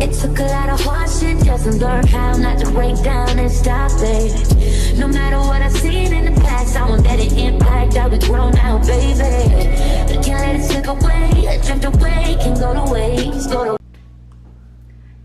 It took a lot of hardship just to learn how not to break down and stop it. No matter what I've seen in the past, I won't let it impact. I'll be grown now, baby. I can't let it slip away, drift away, can go to waste, go to.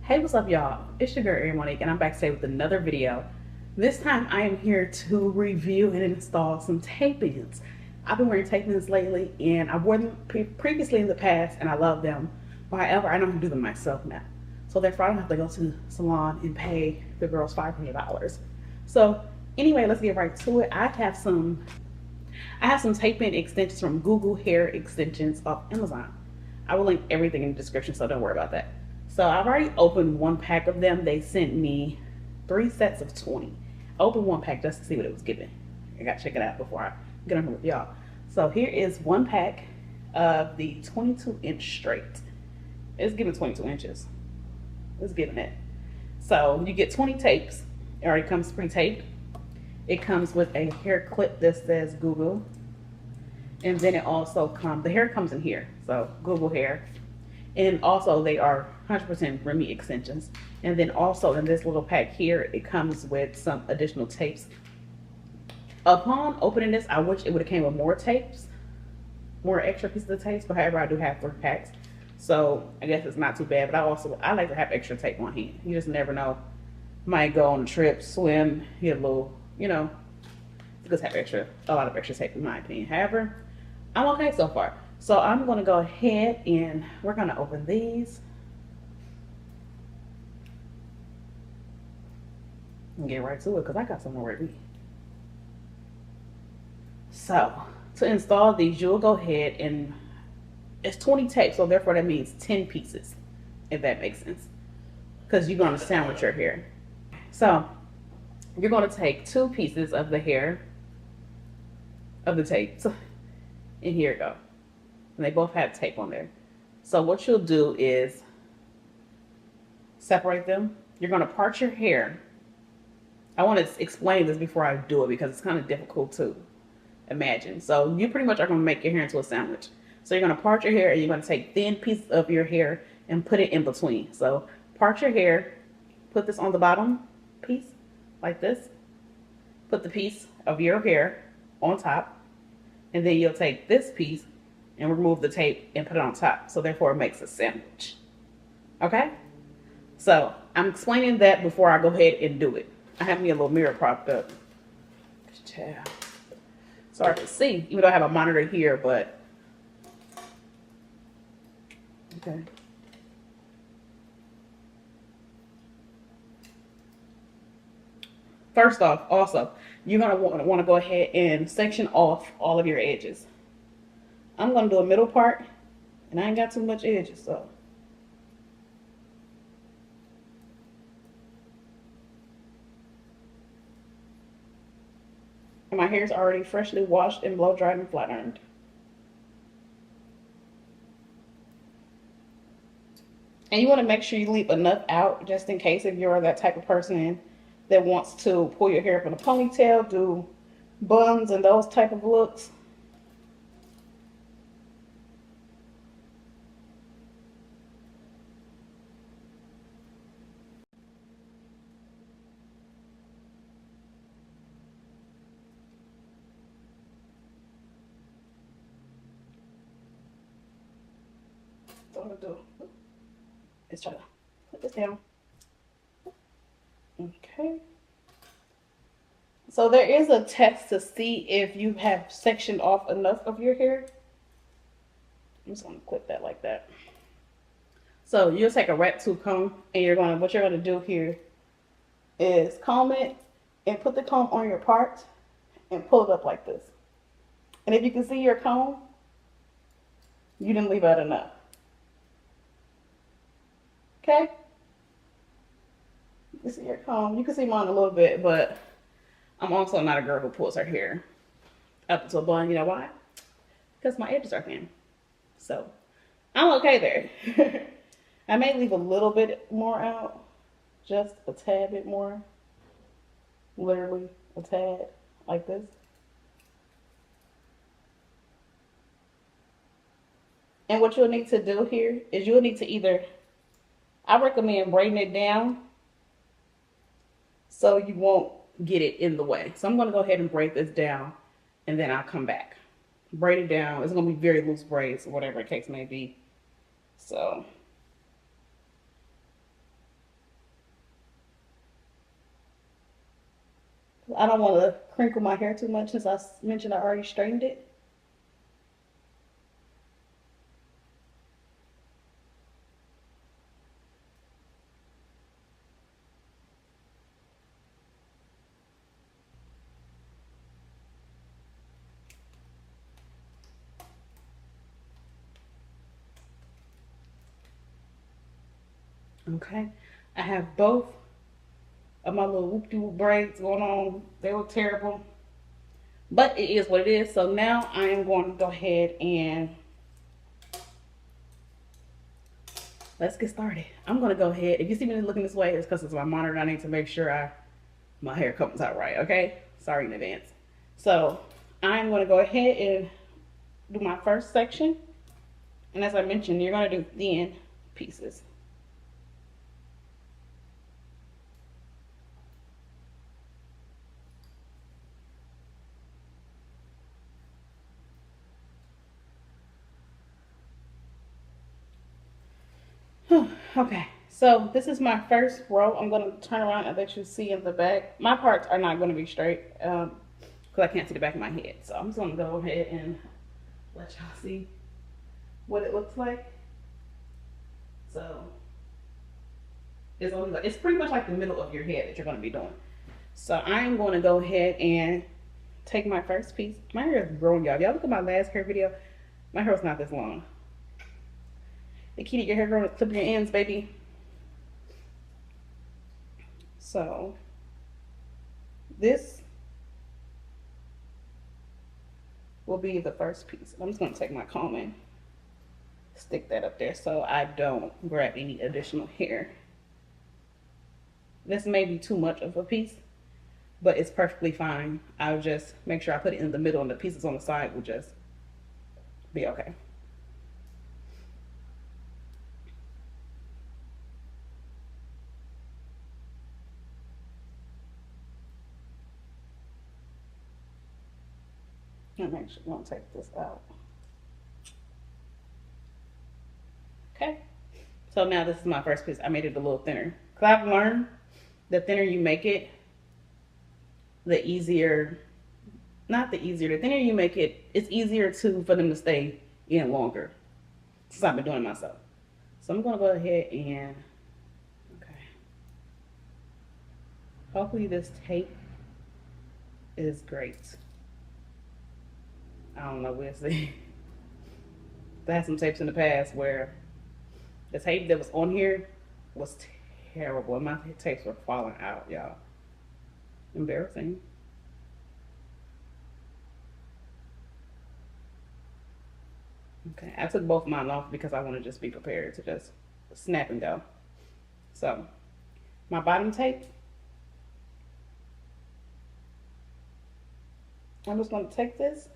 Hey, what's up, y'all? It's your girl Erin Monique, and I'm back today with another video. This time I am here to review and install some tape-ins. I've been wearing tape-ins lately, and I wore them previously in the past, and I love them. However, I know how to do them myself now. So therefore, I don't have to go to the salon and pay the girls $500. So anyway, let's get right to it. I have some tape-in extensions from Google Hair Extensions off Amazon. I will link everything in the description, so don't worry about that. So I've already opened one pack of them. They sent me 3 sets of 20. I opened one pack just to see what it was giving. I gotta check it out before I get on here with y'all. So here is one pack of the 22-inch straight. It's giving 22 inches. It's giving it. So you get 20 tapes. It already comes pre-taped. It comes with a hair clip that says Google. And then it also comes, the hair comes in here. So Google hair. And also they are 100% Remy extensions. And then also in this little pack here, it comes with some additional tapes. Upon opening this, I wish it would have came with more tapes, more extra pieces of tapes, but however, I do have 3 packs. So I guess it's not too bad, but I like to have extra tape on hand. You just never know. Might go on a trip, swim, get a little, you know, just have a lot of extra tape in my opinion. However, I'm okay so far. So I'm gonna go ahead and we're gonna open these. And get right to it because I got some already. So to install these, you'll go ahead and it's 20 tapes, so therefore that means 10 pieces, if that makes sense, because you're going to sandwich your hair. So you're going to take 2 pieces of the hair of the tapes, and here you go. And they both have tape on there. So what you'll do is separate them. You're going to part your hair. I want to explain this before I do it because it's kind of difficult to imagine. So you pretty much are going to make your hair into a sandwich. So you're going to part your hair and you're going to take thin pieces of your hair and put it in between. So part your hair, put this on the bottom piece like this. Put the piece of your hair on top. And then you'll take this piece and remove the tape and put it on top. So therefore it makes a sandwich. Okay? So I'm explaining that before I go ahead and do it. I have me a little mirror propped up. It's hard to see, even though I have a monitor here, but okay. First off, also, you're gonna want to go ahead and section off all of your edges. I'm gonna do a middle part, and I ain't got too much edges, so. And my hair's already freshly washed and blow dried and flat ironed. And you want to make sure you leave enough out just in case if you're that type of person that wants to pull your hair up in a ponytail, do buns and those type of looks. So I'm gonna do. Let's try to put this down. Okay. So there is a test to see if you have sectioned off enough of your hair. I'm just gonna clip that like that. So you'll take a rat tooth comb and what you're gonna do here is comb it and put the comb on your part and pull it up like this. And if you can see your comb, you didn't leave out enough. Okay? You can see your comb. You can see mine a little bit, but I'm also not a girl who pulls her hair up to a bun. You know why? Because my edges are thin. So I'm okay there. I may leave a little bit more out. Just a tad bit more. Literally a tad like this. And what you'll need to do here is you'll need to either I recommend braiding it down so you won't get it in the way. So I'm going to go ahead and braid this down, and then I'll come back. Braid it down. It's going to be very loose braids, or whatever the case may be. So I don't want to crinkle my hair too much, since I mentioned I already straightened it. Okay, I have both of my little whoop-de-whoop braids going on. They look terrible, but it is what it is. So now I am going to go ahead and let's get started. I'm going to go ahead. If you see me looking this way, it's because it's my monitor. I need to make sure my hair comes out right, okay? Sorry in advance. So I'm going to go ahead and do my first section. And as I mentioned, you're going to do thin pieces. Okay, so this is my first row. I'm going to turn around and let you see in the back. My parts are not going to be straight because I can't see the back of my head. So I'm just going to go ahead and let y'all see what it looks like. So it's pretty much like the middle of your head that you're going to be doing. So I'm going to go ahead and take my first piece. My hair is growing, y'all. Y'all look at my last hair video. My hair was not this long. The key to your hair growing is clipping your ends, baby. So this will be the first piece. I'm just going to take my comb and stick that up there so I don't grab any additional hair. This may be too much of a piece, but it's perfectly fine. I'll just make sure I put it in the middle, and the pieces on the side will just be okay. I'm actually going to take this out. Okay, so now this is my first piece. I made it a little thinner because I've learned the thinner you make it, the easier, not the easier, the thinner you make it, it's easier for them to stay in longer, since I've been doing it myself. So I'm going to go ahead and, okay, hopefully this tape is great. I don't know, we'll see. I had some tapes in the past where the tape that was on here was terrible, and my tapes were falling out, y'all. Embarrassing. Okay, I took both of mine off because I want to just be prepared to just snap and go. So, my bottom tape, I'm just going to take this.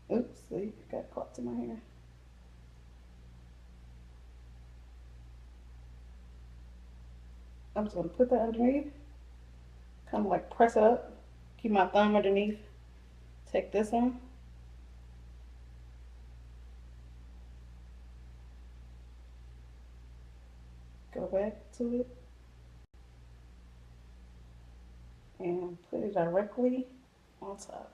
Oops, see, it got caught to my hair. I'm just going to put that underneath, kind of like press it up, keep my thumb underneath, take this one, go back to it, and put it directly on top.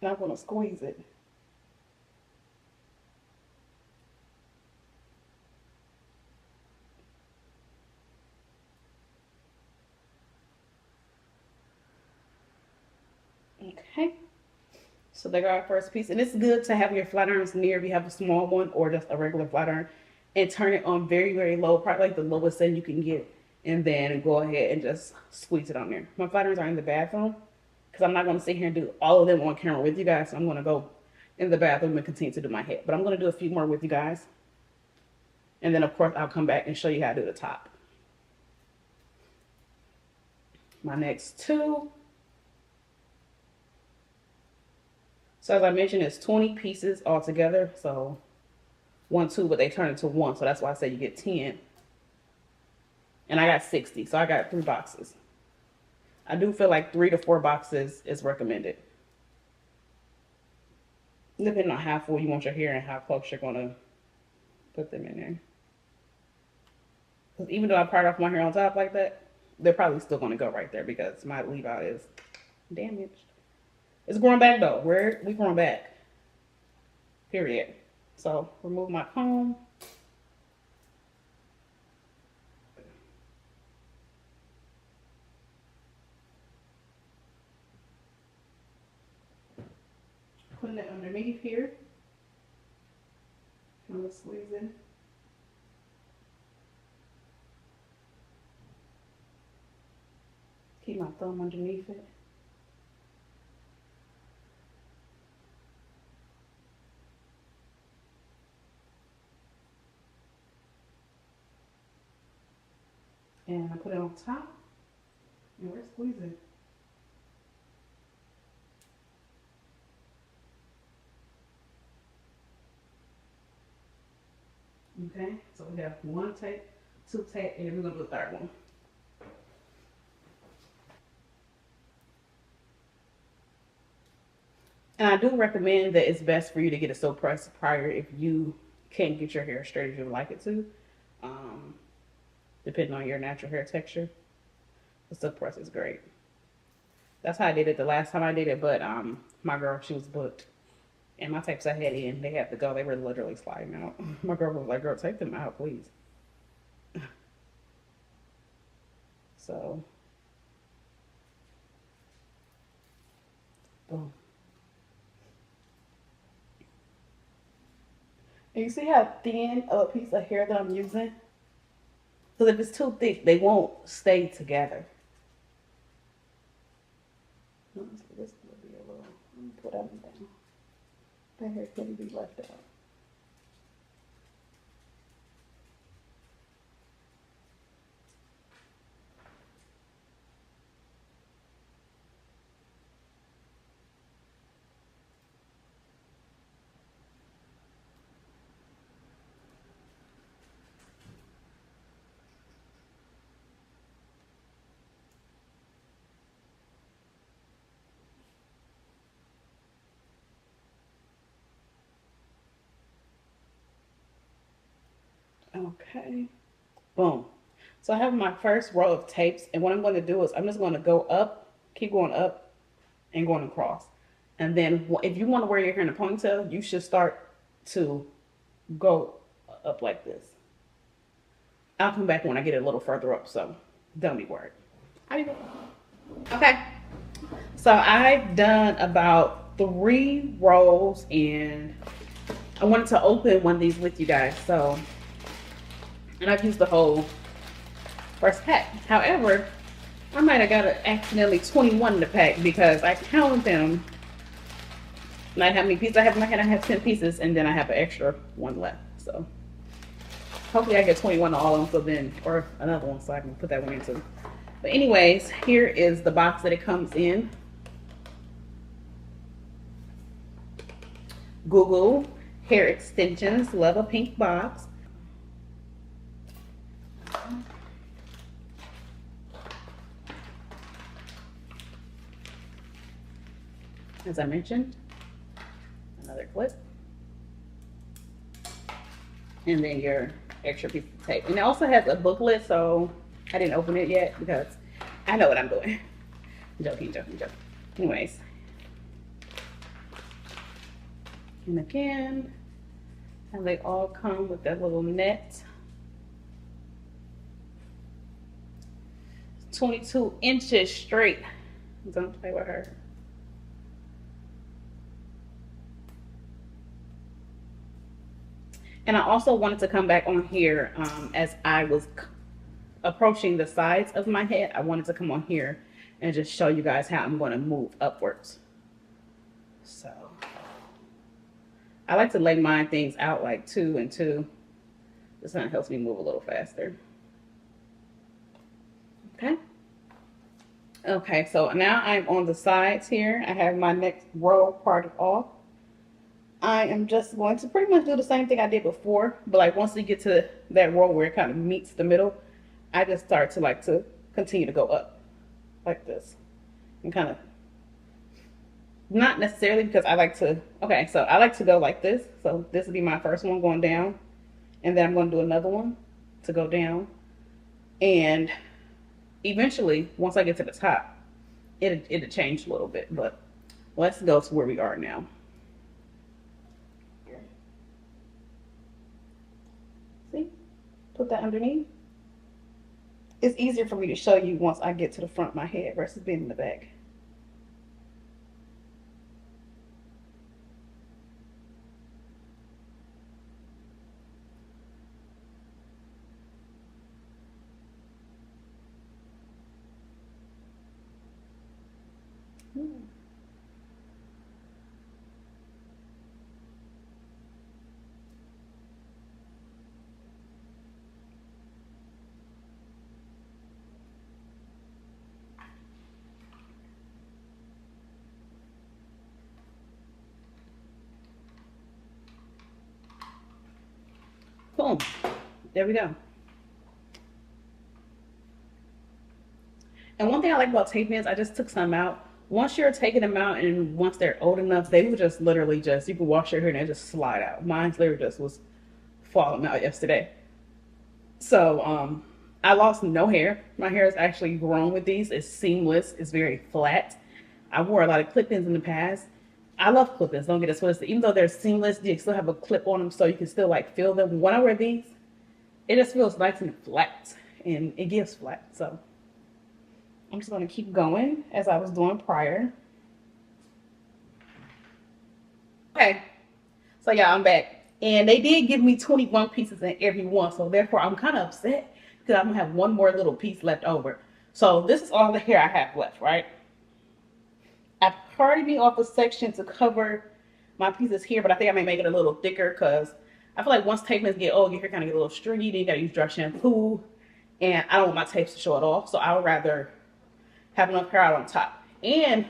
And I'm going to squeeze it. Okay, so there got our first piece, and it's good to have your flat irons near if you have a small one or just a regular flat iron, and turn it on very, very low, probably like the lowest setting you can get, and then go ahead and just squeeze it on there. My flat irons are in the bathroom because I'm not going to sit here and do all of them on camera with you guys, so I'm going to go in the bathroom and continue to do my head, but I'm going to do a few more with you guys, and then of course I'll come back and show you how to do the top. My next two. So as I mentioned, it's 20 pieces all together. So 1, 2, but they turn into 1. So that's why I say you get 10. And I got 60. So I got 3 boxes. I do feel like 3 to 4 boxes is recommended, depending on how full you want your hair and how close you're going to put them in there. Because even though I part off my hair on top like that, they're probably still going to go right there because my leave out is damaged. It's growing back though. We growing back. Period. So remove my comb. Putting it underneath here. I'm gonna squeeze in. Keep my thumb underneath it. And I put it on top. And we're squeezing. Okay, so we have 1 tape, 2 tape, and then we're gonna do the 3rd one. And I do recommend that it's best for you to get a silk press prior if you can't get your hair straight as you would like it to. Depending on your natural hair texture, the silk press is great. That's how I did it the last time I did it, but my girl, she was booked. And my tapes I had in, they had to go. They were literally sliding out. My girl was like, girl, take them out, please. So, boom. And you see how thin of a piece of hair that I'm using? Because if it's too thick, they won't stay together. This will be a little, let me put that one down. That hair couldn't be left out. Okay, boom. So I have my first row of tapes, and what I'm going to do is I'm just going to go up, keep going up, and going across. And then if you want to wear your hair in a ponytail, you should start to go up like this. I'll come back when I get it a little further up, so don't be worried. Okay, so I've done about 3 rows, and I wanted to open one of these with you guys. So, and I've used the whole first pack. However, I might have got accidentally 21 in the pack because I counted them. Not how many pieces I have in my hand. I have 10 pieces, and then I have an extra 1 left. So hopefully I get 21 of all of them, so then, or another one, so I can put that one in too. But anyways, here is the box that it comes in. Google hair extensions, love a pink box. As I mentioned, another clip. And then your extra piece of tape. And it also has a booklet, so I didn't open it yet because I know what I'm doing. Joking. Anyways. And again, and they all come with that little net. 22 inches straight. Don't play with her. And I also wanted to come back on here as I was approaching the sides of my head. I wanted to come on here and just show you guys how I'm going to move upwards. So I like to lay my things out like 2 and 2. This kind of helps me move a little faster. Okay. Okay, so now I'm on the sides here. I have my next row parted off. I am just going to pretty much do the same thing I did before, but like once we get to that row where it kind of meets the middle, I just start to like to continue to go up like this and kind of, not necessarily because I like to, okay, so I like to go like this. So this will be my first one going down, and then I'm going to do another one to go down. And eventually, once I get to the top, it'll change a little bit, but let's go to where we are now. See, put that underneath. It's easier for me to show you once I get to the front of my head versus being in the back. Boom. There we go. And one thing I like about tape pins, I just took some out. Once you're taking them out and once they're old enough, they will just literally just, you can wash your hair and they just slide out. Mine literally just was falling out yesterday. So I lost no hair. My hair is actually grown with these. It's seamless. It's very flat. I wore a lot of clip-ins in the past. I love clip-ins, don't get it twisted. Even though they're seamless, you still have a clip on them so you can still like feel them. When I wear these, it just feels nice and flat, and it gives flat. So I'm just going to keep going as I was doing prior. Okay, so yeah, I'm back. And they did give me 21 pieces in every one, so therefore I'm kind of upset because I'm going to have one more little piece left over. So this is all the hair I have left, right? I parted me off a section to cover my pieces here, but I think I may make it a little thicker because I feel like once tape pins get old, your hair kind of get a little stringy. Then you got to use dry shampoo, and I don't want my tapes to show it off, so I would rather have enough hair out on top. And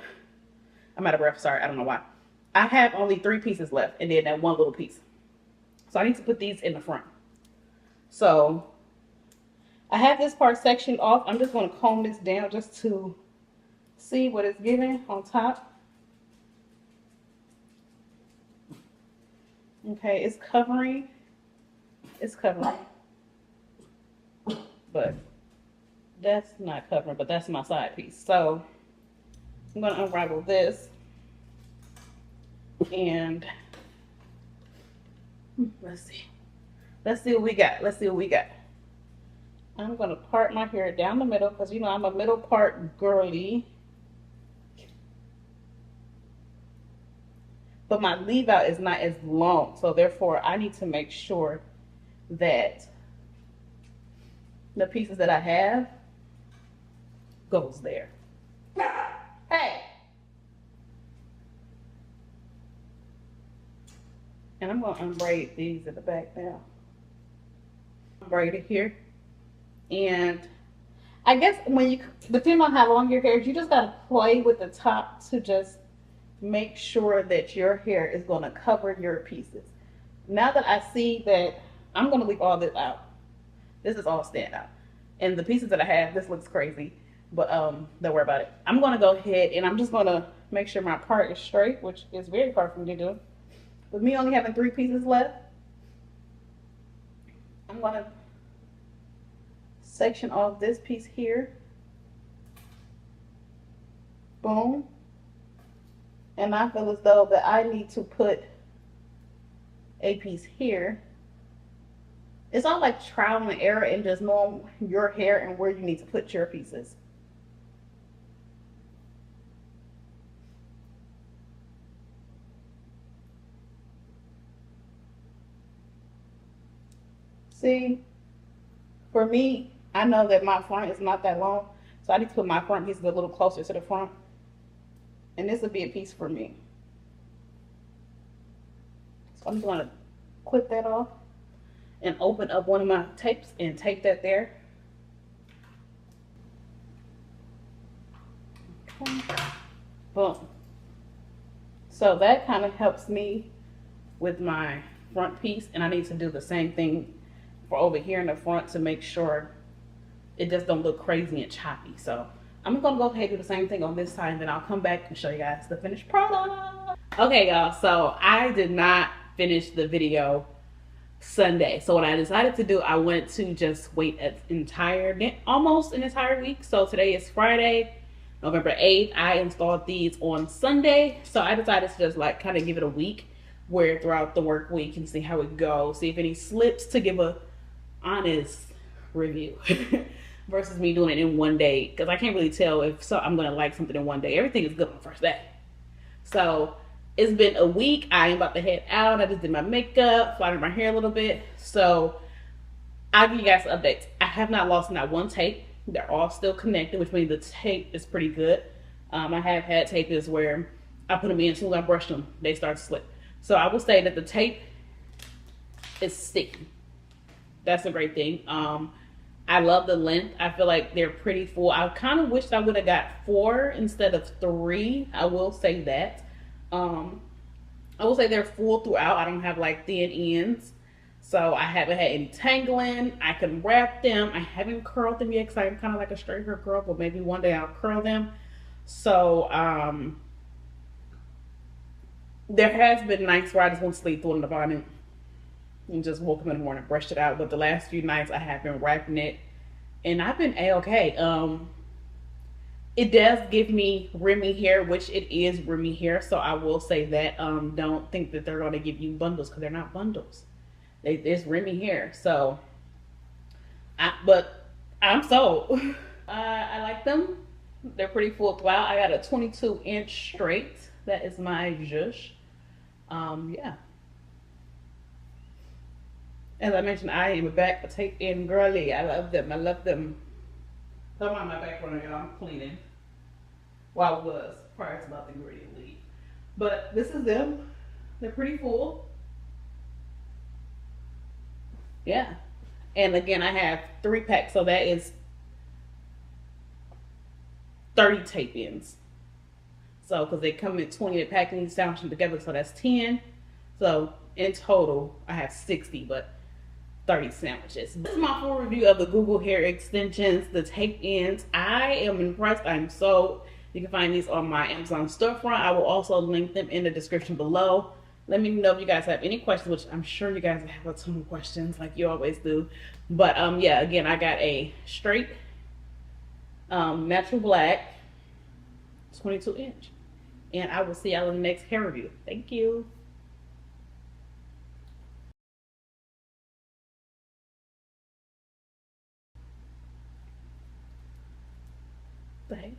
I'm out of breath, sorry, I don't know why. I have only 3 pieces left, and then that one little piece. So I need to put these in the front. So I have this part sectioned off. I'm just going to comb this down just to see what it's giving on top. Okay, it's covering. It's covering. But that's not covering, but that's my side piece. So I'm going to unravel this. And let's see. Let's see what we got. Let's see what we got. I'm going to part my hair down the middle because, you know, I'm a middle part girly. But my leave out is not as long. So therefore, I need to make sure that the pieces that I have goes there. Hey! And I'm going to unbraid these at the back now. Braid it here. And I guess when you, depending on how long your hair is, you just got to play with the top to just make sure that your hair is going to cover your pieces. Now that I see that, I'm going to leave all this out. This is all stand out. And the pieces that I have, this looks crazy, but don't worry about it. I'm going to go ahead and I'm just going to make sure my part is straight, which is very hard for me to do. With me only having 3 pieces left, I'm going to section off this piece here. Boom. And I feel as though that I need to put a piece here. It's all like trial and error and just knowing your hair and where you need to put your pieces. See, for me, I know that my front is not that long, so I need to put my front pieces a little closer to the front. And this will be a piece for me. So I'm just going to clip that off and open up one of my tapes and tape that there. Boom. So that kind of helps me with my front piece, and I need to do the same thing for over here in the front to make sure it just don't look crazy and choppy. So I'm gonna go ahead and do the same thing on this side, and then I'll come back and show you guys the finished product. Okay, y'all, so I did not finish the video Sunday. So what I decided to do, I went to just wait almost an entire week. So today is Friday, November 8th. I installed these on Sunday. So I decided to just like kind of give it a week where throughout the work week and see how it goes. See if any slips to give a honest review versus me doing it in one day. Because I can't really tell if I'm going to like something in one day. Everything is good on the first day. So it's been a week. I am about to head out. I just did my makeup, flattened my hair a little bit. So I'll give you guys updates. I have not lost not one tape. They're all still connected, which means the tape is pretty good. I have had tapes where I put them in, as soon as I brush them, they start to slip. So I would say that the tape is sticky. That's a great thing. I love the length. I feel like they're pretty full. I kind of wished I would have got 4 instead of 3. I will say that. I will say they're full throughout. I don't have like thin ends. So I haven't had any tangling. I can wrap them. I haven't curled them yet because I'm kind of like a straight hair girl, but maybe one day I'll curl them. So there has been nights where I just went to sleep throwing the bonnet and just woke up in the morning, brushed it out. But the last few nights I have been wrapping it, and I've been a-okay. It does give me Remy hair, which it is Remy hair, so I will say that. Don't think that they're going to give you bundles, because they're not bundles. It's Remy hair, so but I'm sold. I like them. They're pretty full throughout. I got a 22-inch straight. That is my Zhush. Yeah. As I mentioned, I am a back tape in girly. I love them. I love them. Don't mind my background, y'all. I'm cleaning. Well, I was prior to about the ingredient lead. But this is them. They're pretty full. Yeah. And again, I have 3 packs, so that is 30 tape ends. So, because they come in 20, they're packing these sandwiches together, so that's 10. So, in total, I have 60, but 30 sandwiches. This is my full review of the Google hair extensions, the tape ends. I am impressed. I'm sold. You can find these on my Amazon storefront. I will also link them in the description below. Let me know if you guys have any questions, which I'm sure you guys have a ton of questions like you always do. But yeah, again, I got a straight natural black 22-inch. And I will see y'all in the next hair review. Thank you. The hell?